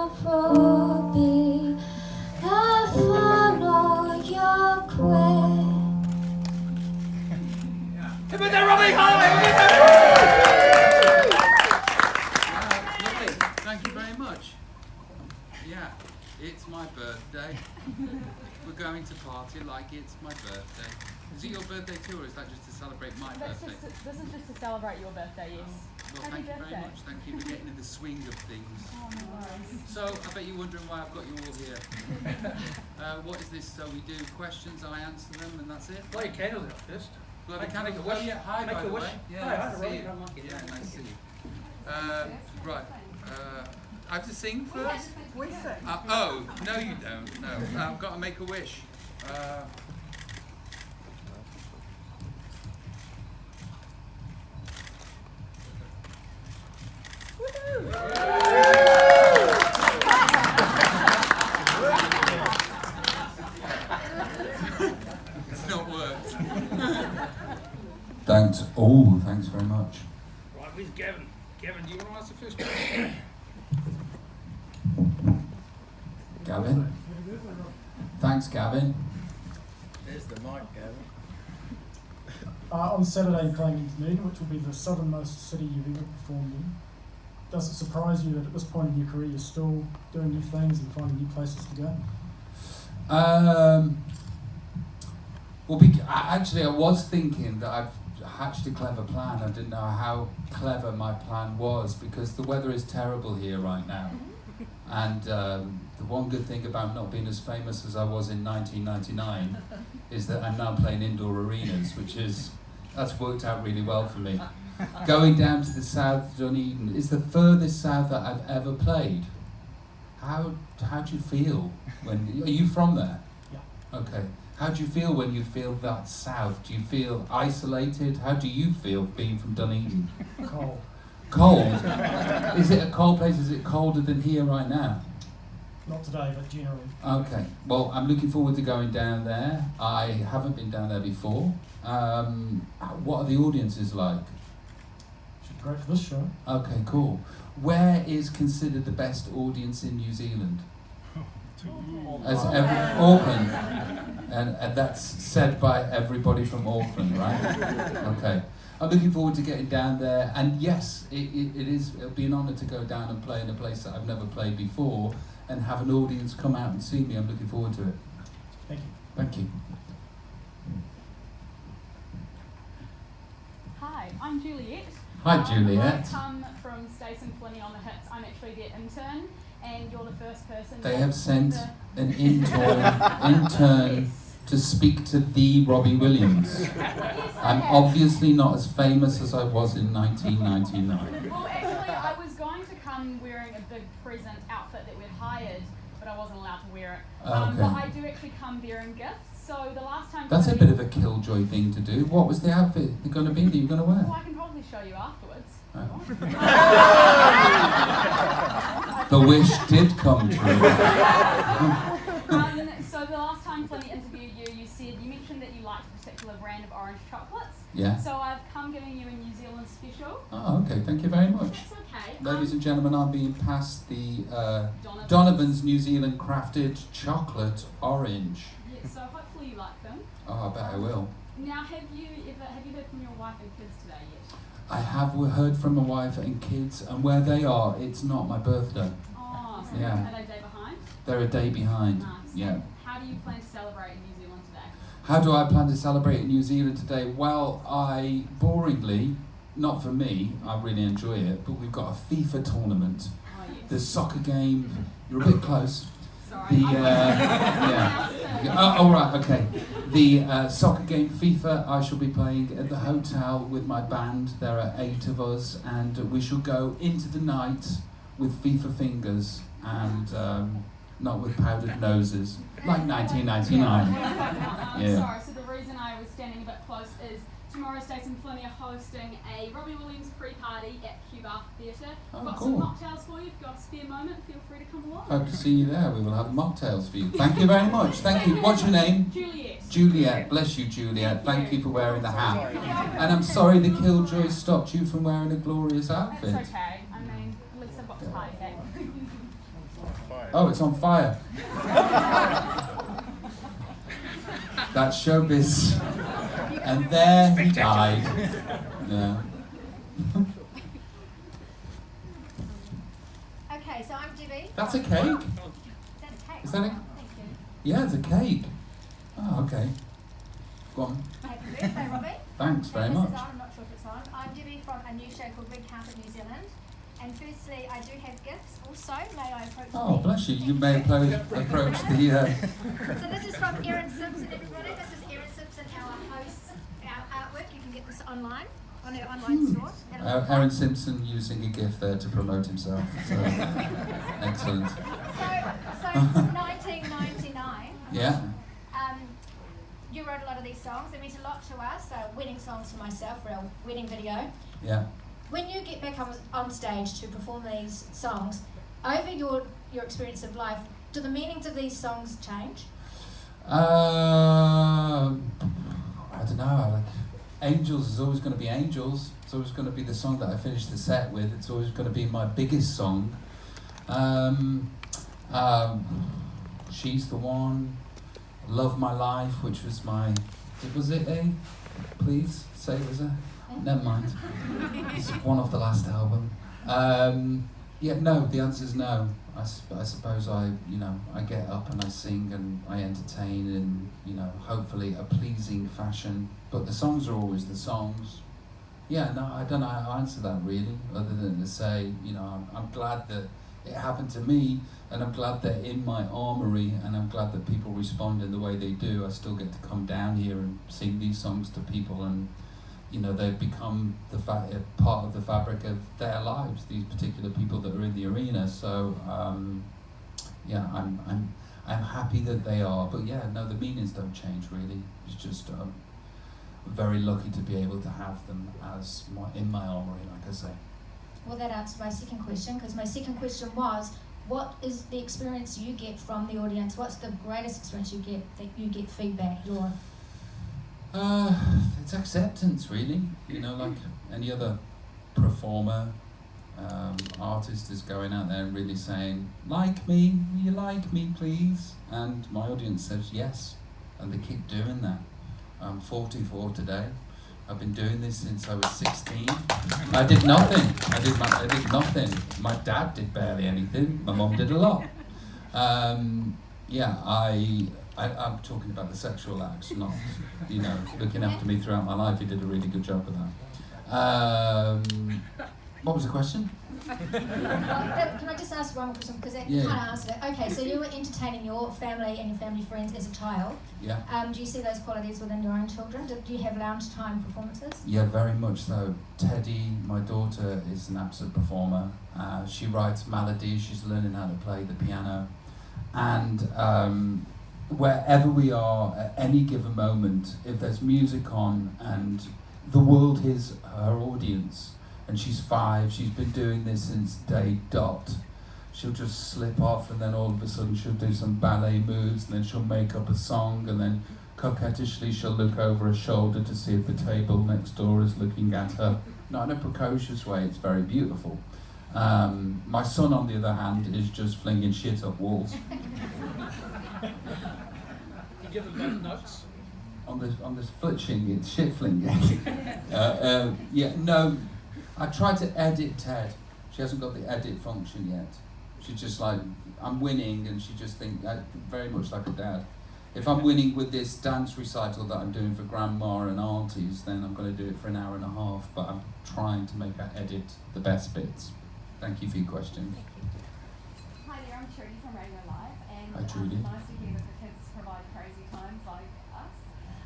Robbie, I follow your quest. Come on there, Robbie! Lovely. Thank you very much. Yeah, it's my birthday. We're going to party like it's my birthday. Is it your birthday too, or is that just to celebrate my birthday? This is just to celebrate your birthday, yes. Well, Happy thank you birthday. very much. Thank you for getting in the swing of things. Oh, no worries. So, I bet you're wondering why I've got you all here. What is this? So we do questions, I answer them, and that's it? Blow your candles out first. Blow the Make candle. a Well, wish. yeah, hi, Make by a the wish. way. Yeah, Hi, nice to see Robbie. you. I'm lucky. Yeah, nice to see you. Right. I have to sing first? We sing. Oh, no you don't. No, I've got to make a wish. It's not worked. Thanks. Oh, thanks very much. Right, where's Gavin? Gavin, do you want to ask the first question? Gavin? Thanks, Gavin. There's the mic, Gavin. On Saturday, you're playing in Dunedin, which will be the southernmost city you've ever performed in. Does it surprise you that at this point in your career you're still doing new things and finding new places to go? Actually, I was thinking that I've hatched a clever plan. I didn't know how clever my plan was because the weather is terrible here right now. And the one good thing about not being as famous as I was in 1999 is that I'm now playing indoor arenas, that's worked out really well for me. Going down to the south, Dunedin, is the furthest south that I've ever played. How do you feel are you from there? Yeah. Okay. How do you feel when you feel that south? Do you feel isolated? How do you feel being from Dunedin? Cold. Cold? Is it a cold place? Is it colder than here right now? Not today, but generally. Okay. Well, I'm looking forward to going down there. I haven't been down there before. What are the audiences like? Should be great for this show. Okay, cool. Where is considered the best audience in New Zealand? Auckland. And that's said by everybody from Auckland, right? Okay. I'm looking forward to getting down there, and yes, it'll be an honour to go down and play in a place that I've never played before and have an audience come out and see me. I'm looking forward to it. Thank you. Thank you. Hi, I'm Juliet. Hi, Juliet. I come from Stace and Flinney on the Hits. I'm actually their intern, and you're the first person. They have sent an intern to speak to the Robbie Williams. Yes, I'm obviously not as famous as I was in 1999. Well, actually, I was going to come wearing a big present outfit that we'd hired, but I wasn't allowed to wear it. Okay. But I do actually come bearing gifts. So the last time. That's a bit of a killjoy thing to do. What was the outfit going to be that you're going to wear? Well, I can probably show you afterwards. The wish did come true. So the last time Flinny interviewed you, you mentioned that you liked a particular brand of orange chocolates. Yeah. So I've come giving you a New Zealand special. Oh, okay. Thank you very much. That's okay. Ladies and gentlemen, I'm being passed the Donovan's New Zealand crafted chocolate orange. Yeah, so hopefully you like them. Oh, I bet I will. Now, have you heard from your wife and kids today yet? I have heard from my wife and kids, and where they are, it's not my birthday. Oh, so Yeah. are they a day behind? They're a day behind. Nice. Yeah. How do you plan to celebrate in New Zealand today? How do I plan to celebrate in New Zealand today? Well, boringly, not for me, I really enjoy it, but we've got a FIFA tournament. Oh, yes. The soccer game, you're a bit close. Sorry. Yeah. Oh, right, okay. The soccer game FIFA, I shall be playing at the hotel with my band. There are 8 of us, and we shall go into the night with FIFA fingers and not with powdered noses, like 1999. I'm Yeah. sorry, so the reason I was standing a bit close is tomorrow Stace and Flinny are hosting a Robbie Williams pre-party at Cuba Theatre. Oh, We've got cool. some mocktails for you. If you've got a spare moment, feel free to come along. Hope to see you there. We will have mocktails for you. Thank you very much. Thank you. What's your name? Juliet. Juliet. Bless you, Juliet. Thank you for wearing the hat. And I'm sorry the killjoy stopped you from wearing a glorious outfit. That's okay. I mean, at least I've got to hide that. Oh, it's on fire. That's showbiz. And there he died. Yeah. Okay, so I'm Debbie. That's a cake? Is that a cake? Is that a... Thank you. Yeah, it's a cake. Oh, okay. Go on. Happy birthday, Robbie. Thanks very This much. is on, I'm not sure if it's on. I'm Debbie from a new show called Red Carpet New Zealand. And firstly, I do have gifts also. May I approach Oh, them? bless you. You may approach the... So this is from Erin Simpson, everybody. This is Erin Simpson, our host, our artwork. You can get this online, on our online store. Aaron Simpson using a gift there to promote himself. So, excellent. So 1999. Yeah. You wrote a lot of these songs. They meant a lot to us. Wedding songs for myself, for our wedding video. Yeah. When you get back on stage to perform these songs, over your experience of life, do the meanings of these songs change? I don't know. Like, Angels is always going to be Angels. It's always going to be the song that I finish the set with. It's always going to be my biggest song. She's the One. Love My Life, which was my... Was it A? Please say it was A. Never mind. It's one off the last album. Yeah, no, the answer is no. I suppose I get up and I sing and I entertain in, hopefully a pleasing fashion. But the songs are always the songs. Yeah, no, I don't know how to answer that really, other than to say, I'm glad that it happened to me, and I'm glad that in my armoury, and I'm glad that people respond in the way they do. I still get to come down here and sing these songs to people, and they've become part of the fabric of their lives, these particular people that are in the arena. So yeah, I'm happy that they are. But yeah, no, the meanings don't change really. It's just very lucky to be able to have them as in my armoury, like I say. Well, that answers my second question, because my second question was, what is the experience you get from the audience? What's the greatest experience you get, that you get feedback? It's acceptance, really. Like any other performer, artist is going out there and really saying, like me, will you like me, please? And my audience says yes, and they keep doing that. I'm 44 today. I've been doing this since I was 16. I did nothing. I did nothing. My dad did barely anything. My mum did a lot. Yeah, I'm talking about the sexual acts, not, looking after me throughout my life. He did a really good job with that. What was the question? Can I just ask one more question, because that kind of answered it. Okay, so you were entertaining your family and your family friends as a child. Yeah. Do you see those qualities within your own children? Do you have lounge time performances? Yeah, very much so. Teddy, my daughter, is an absolute performer. She writes melodies. She's learning how to play the piano. And wherever we are at any given moment, if there's music on and the world is her audience, and she's 5, she's been doing this since day dot, she'll just slip off, and then all of a sudden she'll do some ballet moves, and then she'll make up a song, and then coquettishly she'll look over her shoulder to see if the table next door is looking at her. Not in a precocious way, it's very beautiful. My son, on the other hand, is just flinging shit up walls. You give them both notes. On this flitching, it's shit flinging. Yeah, no, I tried to edit Ted. She hasn't got the edit function yet. She's just like, I'm winning, and she just thinks, very much like a dad. If I'm winning with this dance recital that I'm doing for grandma and aunties, then I'm going to do it for an hour and a half, but I'm trying to make her edit the best bits. Thank you for your question. Hi there, I'm Trudy from Radio Live, and Hi, Trudy. it's nice to hear that the kids provide crazy times like us.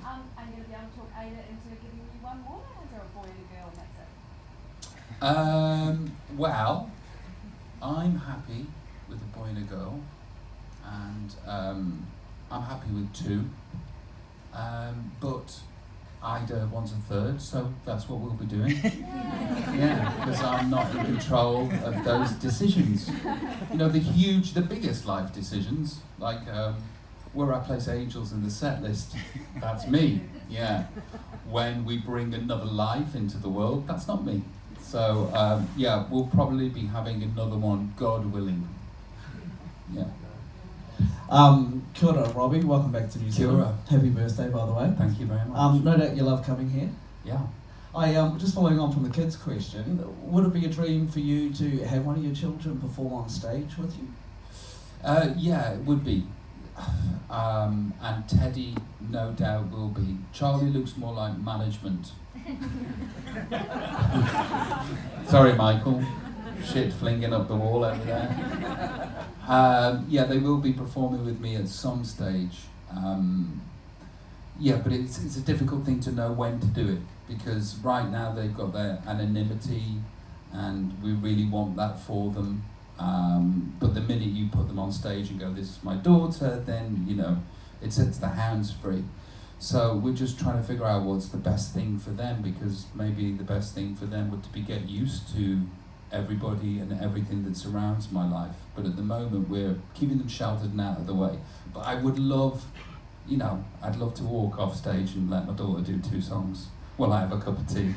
I'm going to be able to talk Ada into giving you one more, or is there a boy and a girl and that's it? Well, I'm happy with a boy and a girl, and I'm happy with 2, but Ida wants a 3rd, so that's what we'll be doing. Yeah, because I'm not in control of those decisions. The biggest life decisions, like where I place Angels in the set list, that's me. Yeah. When we bring another life into the world, that's not me. So yeah, we'll probably be having another one, God willing. Yeah. Kia ora, Robbie. Welcome back to New Kia Zealand. ora. Happy birthday, by the way. Thank you very much. No doubt you love coming here. Yeah. Just following on from the kids' question, would it be a dream for you to have one of your children perform on stage with you? Yeah, it would be. And Teddy, no doubt, will be. Charlie looks more like management. Sorry, Michael. Shit flinging up the wall over there. Yeah, they will be performing with me at some stage. Yeah, but it's a difficult thing to know when to do it, because right now they've got their anonymity and we really want that for them. But the minute you put them on stage and go, this is my daughter, then, you know, it sets the hounds free. So we're just trying to figure out what's the best thing for them, because maybe the best thing for them would be get used to everybody and everything that surrounds my life. But at the moment we're keeping them sheltered and out of the way. But I would love, you know, I'd love to walk off stage and let my daughter do 2 songs while I have a cup of tea.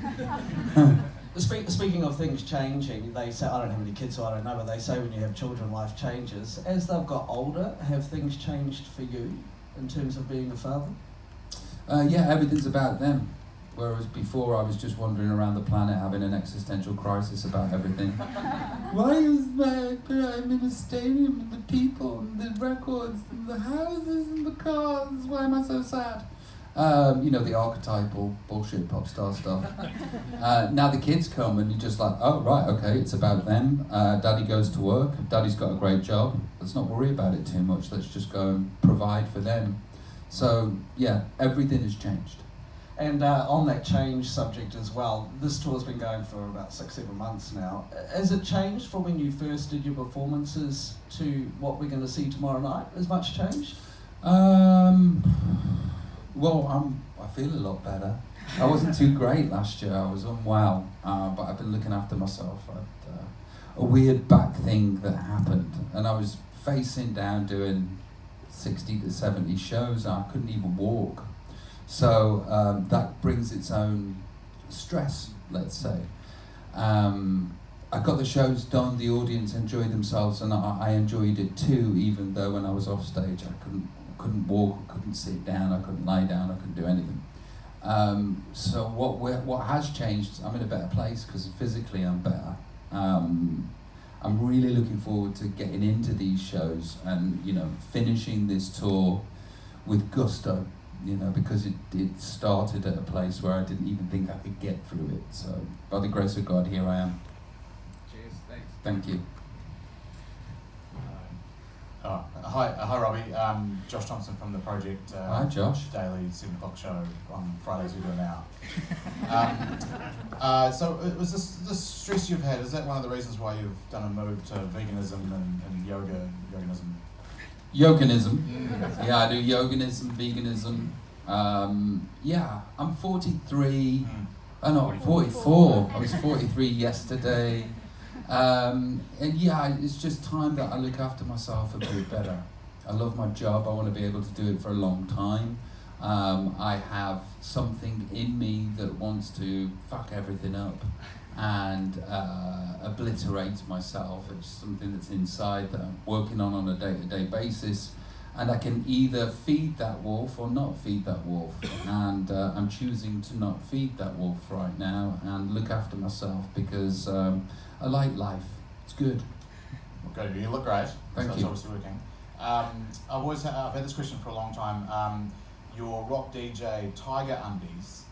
Speaking of things changing, they say, I don't have any kids so I don't know, but they say when you have children life changes. As they've got older, have things changed for you in terms of being a father? Yeah, everything's about them. Whereas before I was just wandering around the planet having an existential crisis about everything. Why is I'm in a stadium with the people and the records and the houses and the cars? Why am I so sad? You know, the archetypal bullshit pop star stuff. Now the kids come and you're just like, oh right, okay, it's about them. Daddy goes to work, Daddy's got a great job. Let's not worry about it too much, let's just go and provide for them. So yeah, everything has changed. And on that change subject as well, this tour's been going for about 6-7 months now. Has it changed from when you first did your performances to what we're going to see tomorrow night? Has much changed? Well, I feel a lot better. I wasn't too great last year, I was unwell, but I've been looking after myself. I had a weird back thing that happened, and I was facing down doing 60 to 70 shows, and I couldn't even walk. So that brings its own stress, let's say. I got the shows done, the audience enjoyed themselves, and I enjoyed it too, even though when I was off stage I couldn't walk, I couldn't sit down, I couldn't lie down, I couldn't do anything. So what has changed, I'm in a better place because physically I'm better. I'm really looking forward to getting into these shows and, you know, finishing this tour with gusto, you know, because it started at a place where I didn't even think I could get through it. So by the grace of God, here I am. Cheers, thanks. Thank you. Hi Robbie, Josh Thompson from the project. Hi Josh. Daily 7 o'clock show on Fridays we do an hour. So was this stress you've had, is that one of the reasons why you've done a move to veganism and yoganism? Yoganism. Yeah, I do yoganism, veganism. Yeah, I'm 43. Oh no, 44. I was 43 yesterday. And yeah, it's just time that I look after myself a bit better. I love my job, I want to be able to do it for a long time. I have something in me that wants to fuck everything up and obliterate myself. It's something that's inside that I'm working on a day-to-day basis. And I can either feed that wolf or not feed that wolf. And I'm choosing to not feed that wolf right now and look after myself because I like life. It's good. Okay, you look great. Thank so you. It's obviously working. I've had this question for a long time. Your rock DJ Tiger undies,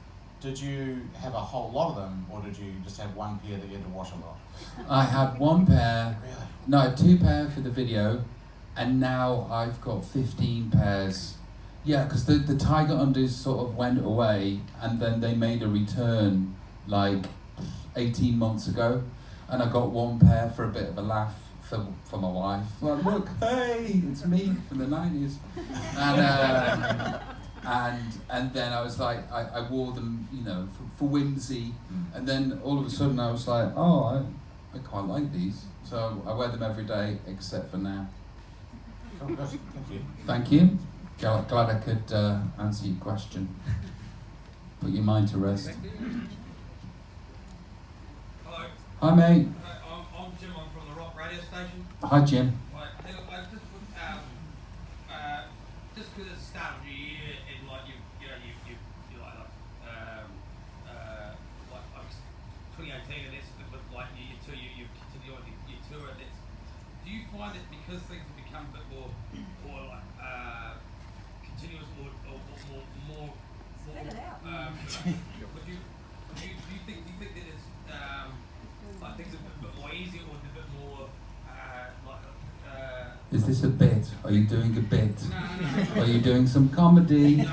did you have a whole lot of them, or did you just have one pair that you had to wash a lot? I had one pair. Really? No, I had 2 pairs for the video, and now I've got 15 pairs. Yeah, because the Tiger undies sort of went away, and then they made a return like 18 months ago, and I got 1 pair for a bit of a laugh for my wife. Like, look, hey, it's me from the 90s. And then I was like, I wore them, you know, for whimsy, and then all of a sudden I was like, oh, I quite like these. So I wear them every day except for now. Oh, good. Thank you. Thank you. Glad I could answer your question. Put your mind to rest. Hello. Hi mate. I'm Jim. I'm from the Rock Radio Station. Hi Jim. I just this thing to become a bit more like continuous, more. Spit it out. Do you think that it's like things are a bit more easier or a bit more Is this a bit? Are you doing a bit? No. Are you doing some comedy? No.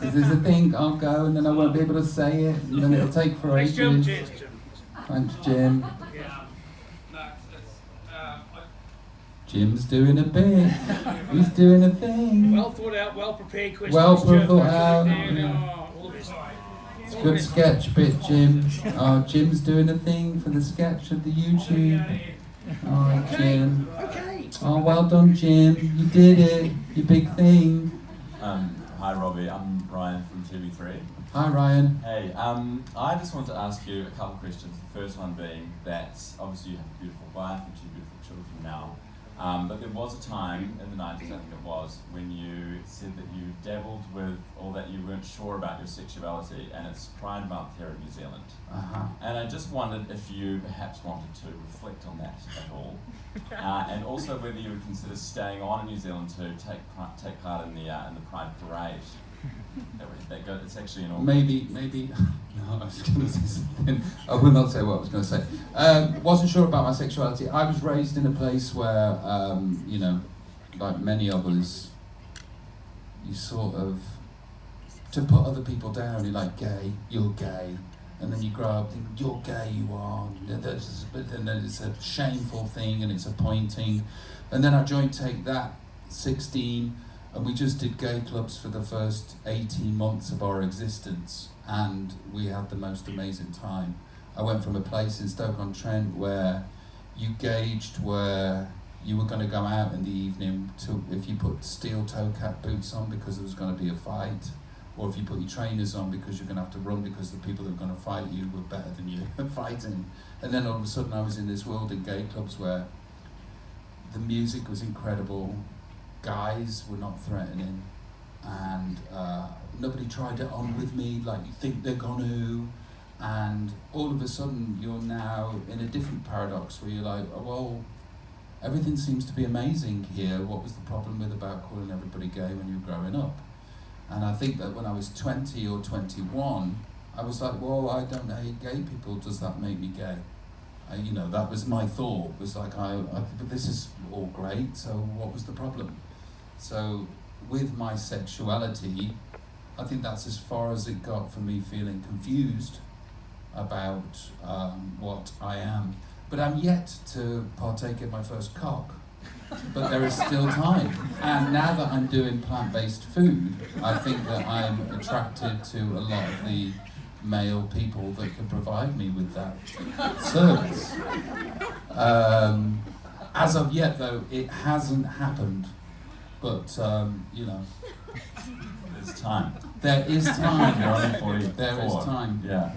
Is this a thing? I'll go and then I won't be able to say it, and then it'll take for Thanks, Jim. ages. Cheers, Jim. Thanks, Jim. No, it's Jim's doing a bit. He's doing a thing. well thought out, well prepared questions. Well Jim. thought out. Yeah. All the best. It's a good sketch bit, Jim. Oh, Jim's doing a thing for the sketch of the YouTube. Oh, Jim. Okay. Oh, well done, Jim. You did it. Your big thing. Hi Robbie, I'm Ryan from TV3. Hi, Ryan. Hey, I just want to ask you a couple of questions. The first one being that obviously you have a beautiful wife and two beautiful children now. But there was a time in the 90s, I think it was, when you said that you dabbled with, or that you weren't sure about your sexuality, and it's Pride Month here in New Zealand. And I just wondered if you perhaps wanted to reflect on that at all, and also whether you would consider staying on in New Zealand to take part in the Pride Parade. It's actually in Auckland. Maybe. No, I was going to say something. I will not say what I was going to say. Wasn't sure about my sexuality. I was raised in a place where, you know, like many of us, you sort of, to put other people down, you're like, gay, you're gay. And then you grow up thinking, you're gay, you are. But then it's a shameful thing and it's appointing. And then I joined Take That, 16, and we just did gay clubs for the first 18 months of our existence, and we had the most amazing time. I went from a place in Stoke-on-Trent where you gauged where you were going to go out in the evening to if you put steel toe cap boots on because there was going to be a fight, or if you put your trainers on because you're going to have to run because the people that were going to fight you were better than you at fighting. And then all of a sudden I was in this world in gay clubs where the music was incredible, guys were not threatening, and nobody tried it on with me like you think they're gonna, and all of a sudden you're now in a different paradox where you're like, oh, well, everything seems to be amazing here. What was the problem about calling everybody gay when you were growing up? And I think that when I was 20 or 21, I was like, well, I don't hate gay people, does that make me gay? You know, that was my thought, was like, but this is all great, so what was the problem? So with my sexuality, I think that's as far as it got for me feeling confused about what I am. But I'm yet to partake in my first cock. But there is still time. And now that I'm doing plant-based food, I think that I'm attracted to a lot of the male people that can provide me with that service. As of yet, though, it hasn't happened. But, you know. There's time. There is time. You're only 44. There is time. Yeah.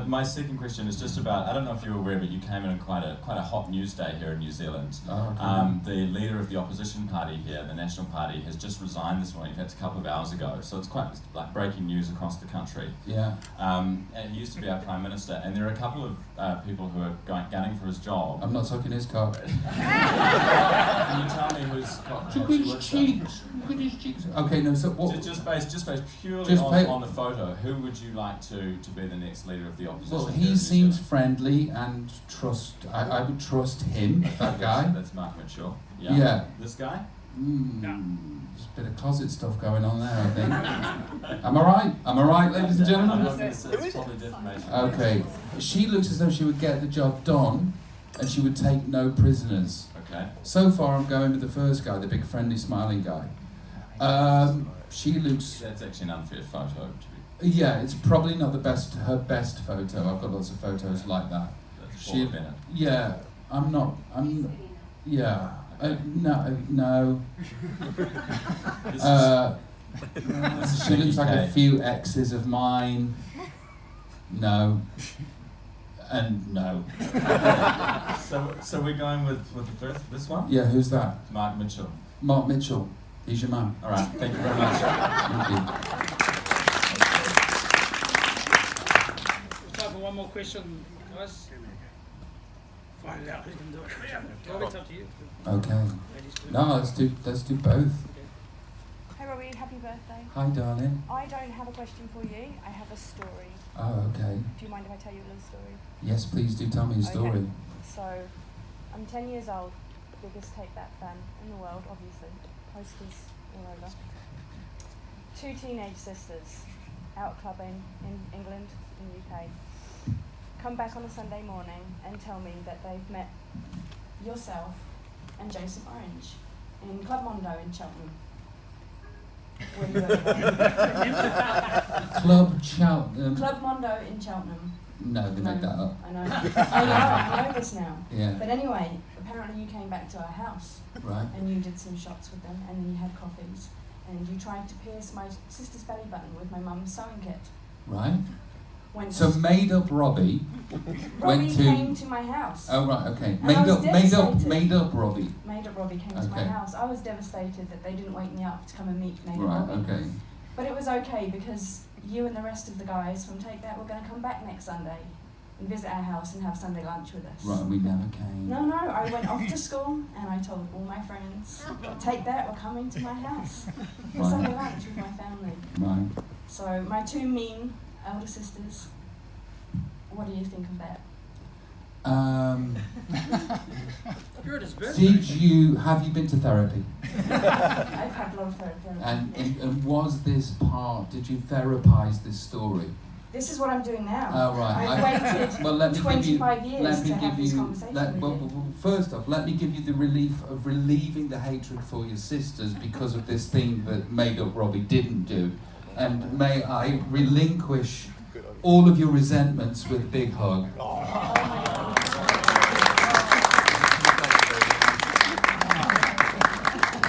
My second question is just about, I don't know if you're aware, but you came in on quite a hot news day here in New Zealand. Oh, okay. The leader of the opposition party here, the National Party, has just resigned this morning. In fact, a couple of hours ago. So it's quite like breaking news across the country. Yeah. And he used to be our Prime Minister, and there are a couple of people who are gunning for his job. I'm not sucking his cock. Can you tell me who's got Look at his cheeks. Look at his cheeks. Okay, no, so what? Just based purely Just on the photo, who would you like to be the next leader of the opposition? Well, here in he New seems Zealand? friendly and I would trust him, that guy. That's Mark Mitchell. Yeah. Yeah. This guy? There's a bit of closet stuff going on there, I think. Am I right? Am I right, ladies and I'm gentlemen? not gonna say it's probably defamation. Okay. She looks as though she would get the job done and she would take no prisoners. Okay. So far, I'm going with the first guy, the big friendly smiling guy. She looks... That's actually an unfair photo to be. Yeah, it's probably not her best photo. I've got lots of photos like that. That's Paula Bennett. Yeah, yeah. No. She looks like a few exes of mine. No. And no. So we're going with this one? Yeah, who's that? Mark Mitchell. Mark Mitchell. He's your man. All right, thank you very much. Thank you. Time for one more question, guys. fight it out. Who's going to do it? Robbie, it's up to you. Okay. Ladies first. No, let's do both. Hey Robbie, happy birthday. Hi, darling. I don't have a question for you, I have a story. Oh, okay. Do you mind if I tell you a little story? Yes, please do tell me a story. Okay. So, I'm 10 years old, the biggest Take That fan in the world, obviously. Posters all over. 2 teenage sisters out clubbing in England and UK come back on a Sunday morning and tell me that they've met yourself and Jason Orange in Club Mondo in Cheltenham. Where you Club Cheltenham. Club Mondo in Cheltenham. No, they made that up. I know, I know this now. Yeah. But anyway, apparently you came back to our house Right. and you did some shots with them and then you had coffees and you tried to pierce my sister's belly button with my mum's sewing kit. Right. Went So to made up Robbie Robbie went to. came to my house. Oh right, okay. And I was Made devastated. up Robbie. Made up Robbie came to my Okay. house. I was devastated that they didn't wake me up to come and meet Made Up Right, Robbie. okay. But it was okay because you and the rest of the guys from Take That were going to come back next Sunday and visit our house and have Sunday lunch with us. Right, we never came. No, I went off to school and I told all my friends, Take That were coming to my house for Right. Sunday lunch with my family. Right. So my 2 mean elder sisters, what do you think of that? You're at his birthday. Have you been to therapy? I've had a lot of therapy. And was this part, did you therapize this story? This is what I'm doing now. Oh, right. I've waited Well, let me 25 give you, years let me to have give this you, conversation with well, you. well, first off, let me give you the relief of relieving the hatred for your sisters because of this thing that Made Up Robbie didn't do. And may I relinquish all of your resentments with a big hug.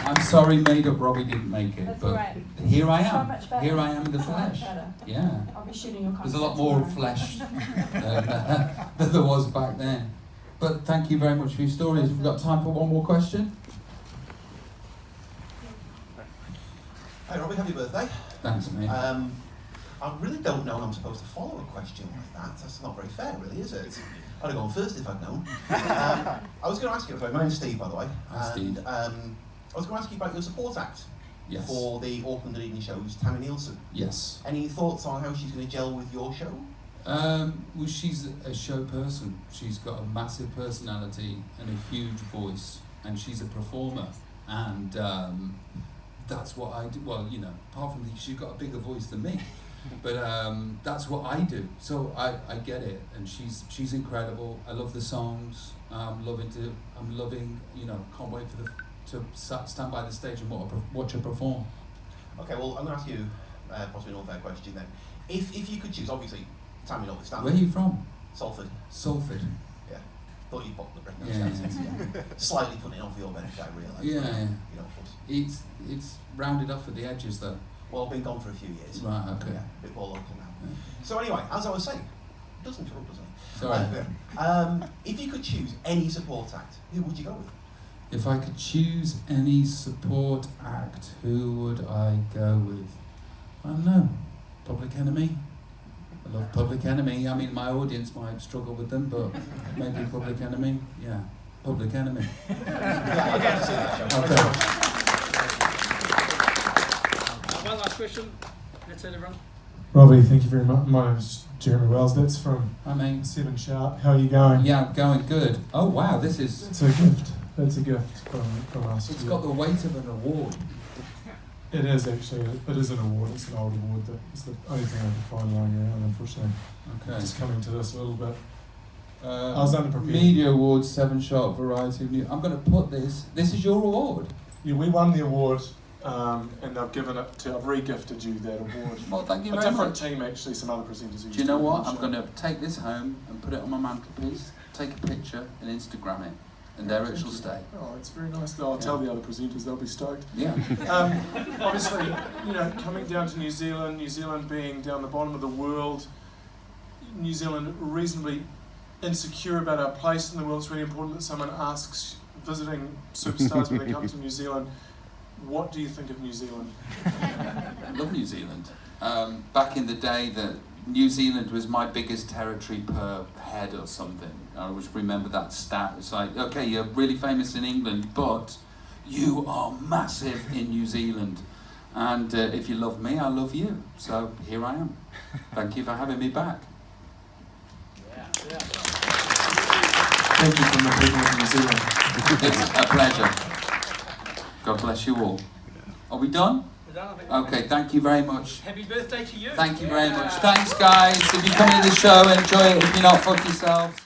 I'm sorry Made Up Robbie didn't make it, That's but right. here I So am. much better. Here I am in the So much flesh. better. Yeah. I'll be shooting your There's a concert lot more tomorrow. flesh than there was back then. But thank you very much for your stories. We've got time for one more question. Hey Robbie, happy birthday. Thanks, mate. I really don't know how I'm supposed to follow a question like that. That's not very fair, really, is it? I'd have gone first if I'd known. I was going to ask you, sorry, my name's Steve, by the way. Hi, Steve. I was going to ask you about your support act Yes. for the Auckland evening shows, Tammy Nielsen. Yes. Any thoughts on how she's going to gel with your show? Well, she's a show person. She's got a massive personality and a huge voice, and she's a performer. And that's what I do. Well, you know, apart from she's got a bigger voice than me, but that's what I do. So I get it, and she's incredible. I love the songs. I'm loving. You know, can't wait to stand by the stage and watch her perform. Okay, well, I'm going to ask you possibly an unfair question then. If you could choose, obviously, Tammy notwithstanding. Where are you from? Salford. Salford. Yeah. Thought you'd pop the British Yeah. accent. Yeah. Slightly putting it on for your benefit, I realise. Yeah. You know, of course. It's rounded off at the edges though. Well, I've been gone for a few years. Right. Okay. Yeah, a bit more local now. Yeah. So anyway, as I was saying, it doesn't interrupt, doesn't it? Sorry. If you could choose any support act, who would you go with? If I could choose any support act, who would I go with? I don't know. Public Enemy. I love Public Enemy. I mean, my audience might struggle with them, but maybe Public Enemy. Yeah, Public Enemy. Yeah, I'd like to see that show. Okay. One last question. That's it, everyone. Robbie, thank you very much. My name's Jeremy Wells. That's from Hi, mate. 7 Sharp. How are you going? Yeah, I'm going good. Oh wow, this is. It's a gift. That's a gift from us. It's got the weight of an award. It is actually. It is an award. It's an old award. That is the only thing I can find lying around, unfortunately. Okay. Just coming to this a little bit. I was unprepared. Media Awards, 7 Sharp Variety of News. I'm going to put this. This is your award. Yeah, we won the award, and I've given it to. I've re-gifted you that award. Well, thank you a very different much. team, actually. Some other presenters. Do you know what? I'm going to take this home and put it on my mantelpiece, take a picture and Instagram it, and there it shall stay. Oh, it's very nice. I'll tell the other presenters; they'll be stoked. Yeah. Obviously, you know, coming down to New Zealand being down the bottom of the world, New Zealand reasonably insecure about our place in the world. It's really important that someone asks visiting superstars when they come to New Zealand, what do you think of New Zealand? I love New Zealand. Back in the day that New Zealand was my biggest territory per head or something. I always remember that stat. It's like, okay, you're really famous in England, but you are massive in New Zealand. And if you love me, I love you. So here I am. Thank you for having me back. Thank you from the people of New Zealand. It's a pleasure. God bless you all. Are we done? We're done, I think. Okay, thank you very much. Happy birthday to you. Thank you very much. Thanks, guys. If you come to the show, enjoy it. If you're not, fuck yourselves.